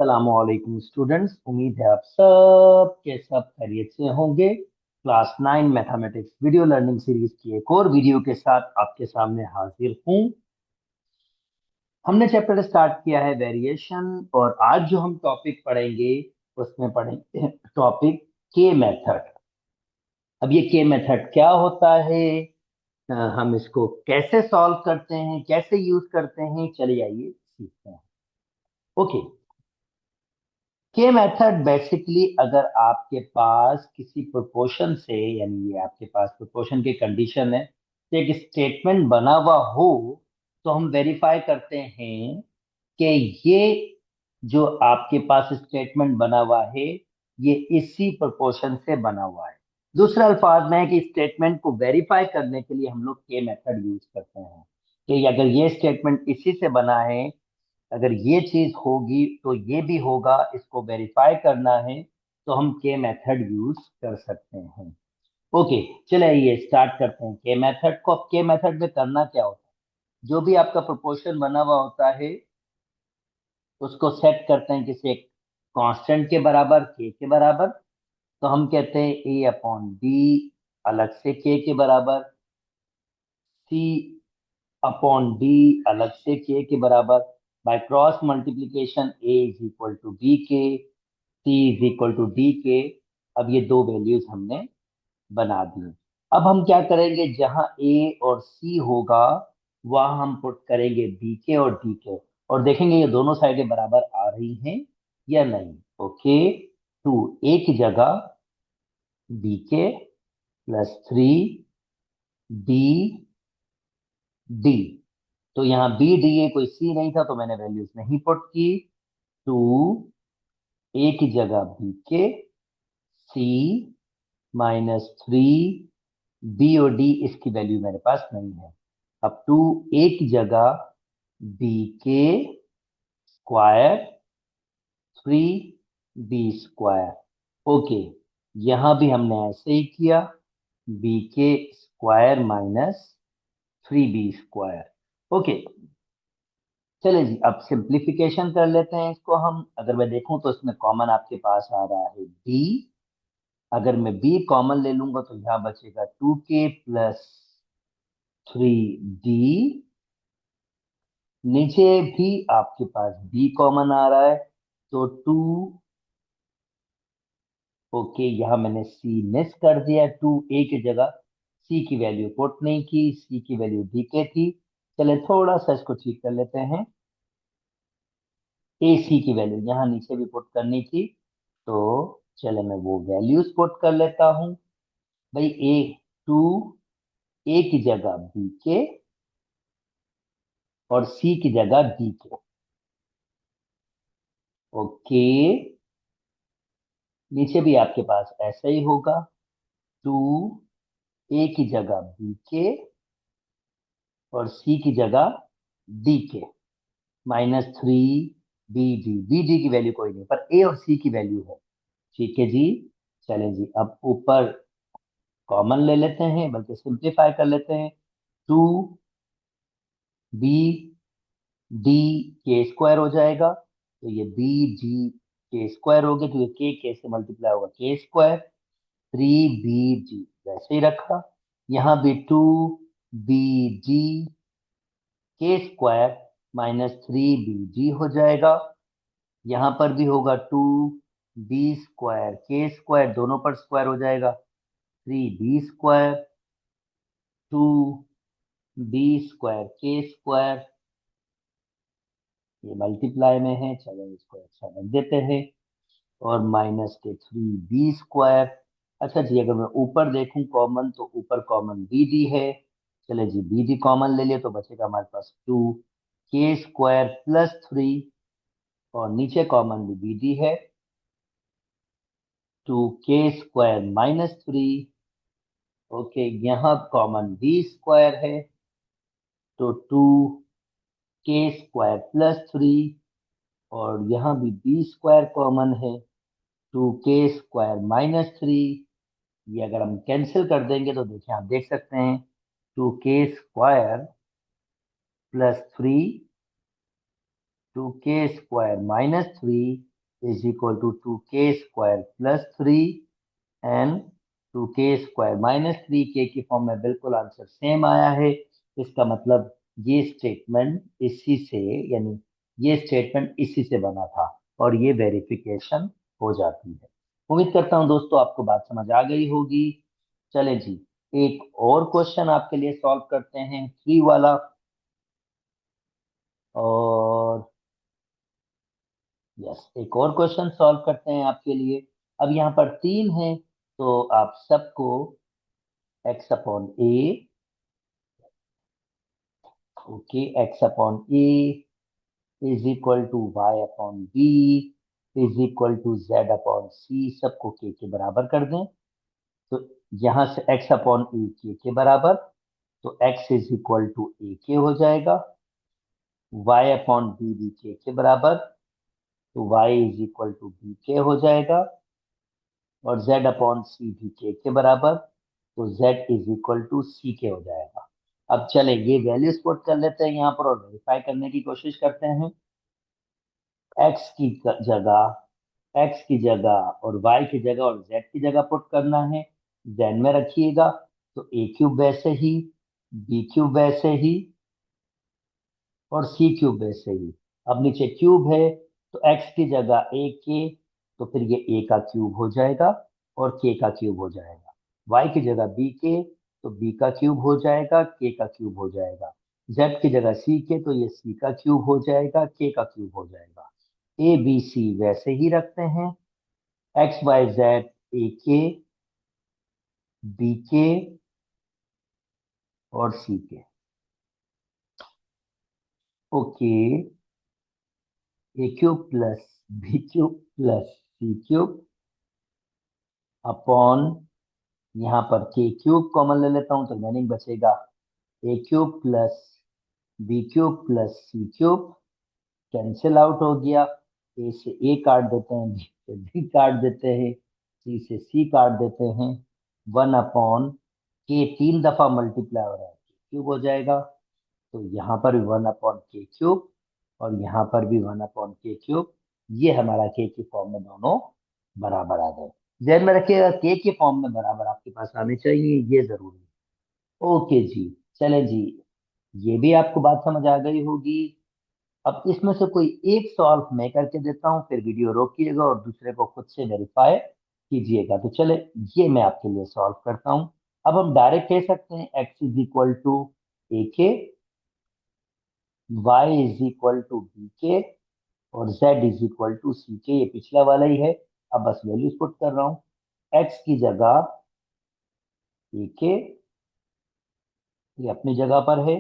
अस्सलामुअलैकुम स्टूडेंट्स, उम्मीद है आप सब के सब खैरियत से होंगे। Class 9 mathematics video learning series की एक और वीडियो के साथ आपके सामने हाजिर हूँ। हमने चैप्टर स्टार्ट किया है वेरिएशन, और आज जो हम टॉपिक पढ़ेंगे उसमें पढ़ेंगे टॉपिक के मेथड। अब ये के मेथड क्या होता है, हम इसको कैसे सॉल्व करते हैं, कैसे यूज करते हैं, चलिए आइए सीखते हैं। ओके, के मेथड बेसिकली अगर आपके पास किसी प्रोपोर्शन से, यानी ये आपके पास प्रोपोर्शन की कंडीशन है, तो एक स्टेटमेंट बना हुआ हो, तो हम वेरीफाई करते हैं कि ये जो आपके पास स्टेटमेंट बना हुआ है ये इसी प्रोपोर्शन से बना हुआ है। दूसरे अल्फाज में है कि स्टेटमेंट को वेरीफाई करने के लिए हम लोग के मेथड यूज करते हैं कि अगर ये स्टेटमेंट इसी से बना है, अगर ये चीज होगी तो ये भी होगा, इसको वेरीफाई करना है तो हम के मेथड यूज कर सकते हैं। ओके, चलिए ये स्टार्ट करते हैं के मेथड को। अब के मेथड में करना क्या होता है, जो भी आपका प्रोपोर्शन बना हुआ होता है उसको सेट करते हैं किसी एक कांस्टेंट के बराबर, के बराबर। तो हम कहते हैं ए अपॉन बी अलग से के बराबर, सी अपॉन डी अलग से के बराबर, by cross multiplication A is equal to B के, C is equal to D के। अब ये दो वैल्यूज हमने बना दी। अब हम क्या करेंगे, जहां ए और सी होगा वहां हम पुट करेंगे बी के और डी के, और देखेंगे ये दोनों साइडें बराबर आ रही हैं या नहीं। ओके, टू ए की जगह बी के प्लस 3 डी डी। तो यहाँ बी डी ए कोई सी नहीं था तो मैंने वैल्यूज नहीं पुट की। टू ए की जगह बी के, सी -3 बी और डी, इसकी वैल्यू मेरे पास नहीं है। अब टू ए की जगह बी के स्क्वायर 3b²। ओके, यहां भी हमने ऐसे ही किया, बी के स्क्वायर -3b²। ओके, चले जी, अब सिंप्लीफिकेशन कर लेते हैं इसको हम। अगर मैं देखूं तो इसमें कॉमन आपके पास आ रहा है b। अगर मैं b कॉमन ले लूंगा तो यहाँ बचेगा 2k प्लस 3d। नीचे भी आपके पास b कॉमन आ रहा है तो 2। ओके, यहाँ मैंने c मिस कर दिया, 2a की जगह c की वैल्यू पुट नहीं की, c की वैल्यू डी के थी। चले थोड़ा सा इसको ठीक कर लेते हैं, ए सी की वैल्यू यहाँ नीचे भी पुट करनी थी, तो चले मैं वो वैल्यूज पुट कर लेता हूँ। भाई ए, टू ए की जगह बी के और सी की जगह डी के। ओके, नीचे भी आपके पास ऐसा ही होगा, टू ए की जगह बी के और सी की जगह डी के, -3 बी डी की वैल्यू कोई नहीं, पर ए और सी की वैल्यू है। ठीक है जी, चलें जी, अब ऊपर कॉमन ले लेते हैं, बल्कि सिंप्लीफाई कर लेते हैं। 2b डी के स्क्वायर हो जाएगा, तो ये बी डी के स्क्वायर हो गया, तो ये के से मल्टीप्लाई होगा, के स्क्वायर 3b डी वैसे ही रखा। यहाँ भी 2b डी के स्क्वायर -3b डी हो जाएगा। यहाँ पर भी होगा 2b² के स्क्वायर, दोनों पर स्क्वायर हो जाएगा, 3b², 2b² के स्क्वायर, ये मल्टीप्लाई में है, चलो इसको अच्छा रख देते हैं, और माइनस के 3b²। अच्छा जी, अगर मैं ऊपर देखूं कॉमन, तो ऊपर कॉमन बी डी है। चले जी, बी डी कॉमन ले लिए तो बचेगा हमारे पास 2k² प्लस 3, और नीचे कॉमन भी बी डी है, 2k² -3। ओके, यहाँ कॉमन b² है, तो 2k² प्लस 3, और यहाँ भी b² कॉमन है, 2k² -3। ये अगर हम कैंसिल कर देंगे तो देखिए, आप देख सकते हैं 2k² plus 3, 2k² -3, is equal to 2k² plus 3 and 2k² minus 3k की फॉर्म में बिल्कुल आंसर सेम आया है। इसका मतलब ये स्टेटमेंट इसी से, यानी ये स्टेटमेंट इसी से बना था और ये वेरिफिकेशन हो जाती है। उम्मीद करता हूं दोस्तों आपको बात समझ आ गई होगी। चले जी, एक और क्वेश्चन आपके लिए सॉल्व करते हैं, 3 वाला। और यस, एक और क्वेश्चन सॉल्व करते हैं आपके लिए। अब यहाँ पर 3 है, तो आप सबको x upon A, okay, x upon A is equal to y upon B is equal to z upon C, सबको k के बराबर कर दें। तो यहां से x अपॉन ए के बराबर, तो x is equal to A के हो जाएगा। y अपॉन बी भी के बराबर, तो y is equal to B के हो जाएगा। और z अपॉन सी भी के बराबर, तो z is equal to C के हो जाएगा। अब चले ये वैल्यूज पुट कर लेते हैं यहाँ पर और वेरीफाई करने की कोशिश करते हैं। x की जगह, x की जगह और y की जगह और z की जगह पुट करना है, ध्यान में रखिएगा। तो a क्यूब वैसे ही, b क्यूब वैसे ही और c क्यूब वैसे ही। अब नीचे क्यूब है, तो x की जगह a के, तो फिर ये a का क्यूब हो जाएगा और k का क्यूब हो जाएगा। y की जगह b के, तो b का क्यूब हो जाएगा, k का क्यूब हो जाएगा। z की जगह c के, तो ये c का क्यूब हो जाएगा, k का क्यूब हो जाएगा। ए बी सी वैसे ही रखते हैं, एक्स वाई जेड ए के, बी के और सी के। Okay, A cube plus B cube plus C cube upon, यहाँ पर के क्यूब कॉमन ले लेता हूं तो रिमेनिंग बचेगा A cube plus B cube plus C cube, cancel out हो गया। ए से ए काट देते हैं, बी से बी काट देते हैं, सी से सी काट देते हैं। 1 अपॉन के 3 दफा मल्टीप्लाई हो रहा है, क्यूब हो जाएगा। तो यहाँ पर भी 1 अपॉन के क्यूब और यहाँ पर भी 1 अपॉन के क्यूब। ये हमारा के की फॉर्म में दोनों बराबर आ गए। ध्यान में रखिएगा, के की फॉर्म में बराबर आपके पास आने चाहिए, ये जरूरी है। ओके जी, चले जी, ये भी आपको बात समझ आ गई होगी। अब इसमें से कोई एक सॉल्व मैं करके देता हूँ, फिर वीडियो रोकिएगा और दूसरे को खुद से वेरीफाई कीजिएगा। तो चले, ये मैं आपके लिए सॉल्व करता हूँ। अब हम डायरेक्ट कह सकते हैं x is equal to A के, y is equal to B के और z is equal to C के। ये पिछला वाला ही है, अब बस वैल्यूज पुट कर रहा हूँ। x की जगह ए के, ये अपनी जगह पर है।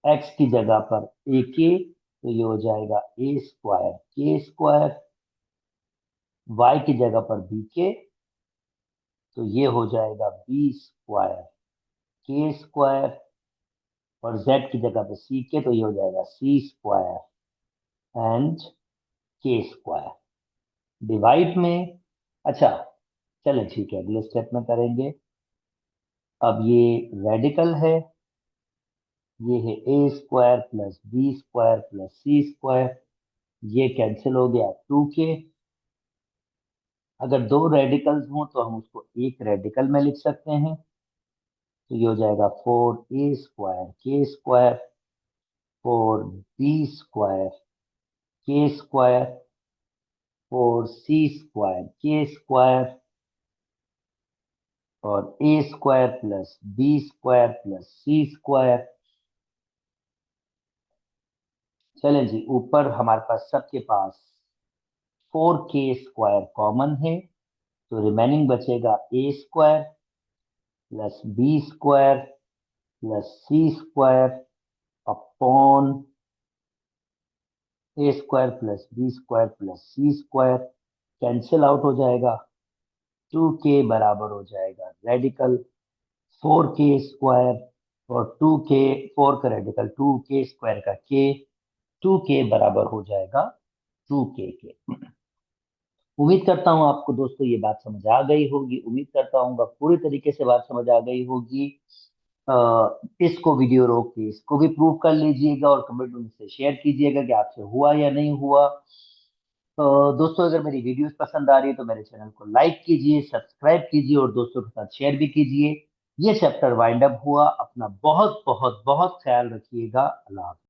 x की जगह पर ए के, तो ये हो जाएगा ए स्क्वायर के स्क्वायर। y की जगह पर बी के, तो ये हो जाएगा बी स्क्वायर के स्क्वायर। और z की जगह पे सी के, तो ये हो जाएगा सी स्क्वायर एंड के स्क्वायर। डिवाइड में, अच्छा चले ठीक है, अगले स्टेप में करेंगे। अब ये रेडिकल है, ये है A square plus B square plus C square, ये कैंसिल हो गया 2k। अगर दो रेडिकल्स हों तो हम उसको एक रेडिकल में लिख सकते हैं, तो ये हो जाएगा 4a स्क्वायर के स्क्वायर, 4b स्क्वायर के स्क्वायर, 4c स्क्वायर के स्क्वायर और a square plus b square plus c square. चलें जी, ऊपर हमारे पास सबके पास 4k स्क्वायर कॉमन है, तो रिमेनिंग बचेगा a square plus b square plus c square upon A square plus B square plus C square, cancel out हो जाएगा। 2k बराबर हो जाएगा रेडिकल 4k स्क्वायर और 2k, 4 का रेडिकल 2k स्क्वायर का k, 2k बराबर हो जाएगा 2k के। उम्मीद करता हूँ आपको दोस्तों ये बात समझ आ गई होगी, उम्मीद करता हूँ पूरी तरीके से बात समझ आ गई होगी। इसको वीडियो रोक के इसको भी प्रूव कर लीजिएगा और कमेंट में से शेयर कीजिएगा कि आपसे हुआ या नहीं हुआ। दोस्तों, अगर मेरी वीडियोस पसंद आ रही है तो मेरे चैनल को लाइक कीजिए, सब्सक्राइब कीजिए और दोस्तों के साथ शेयर भी कीजिए। ये चैप्टर वाइंड अप हुआ। अपना बहुत बहुत बहुत ख्याल रखिएगा। अल्लाह हाफ़िज़।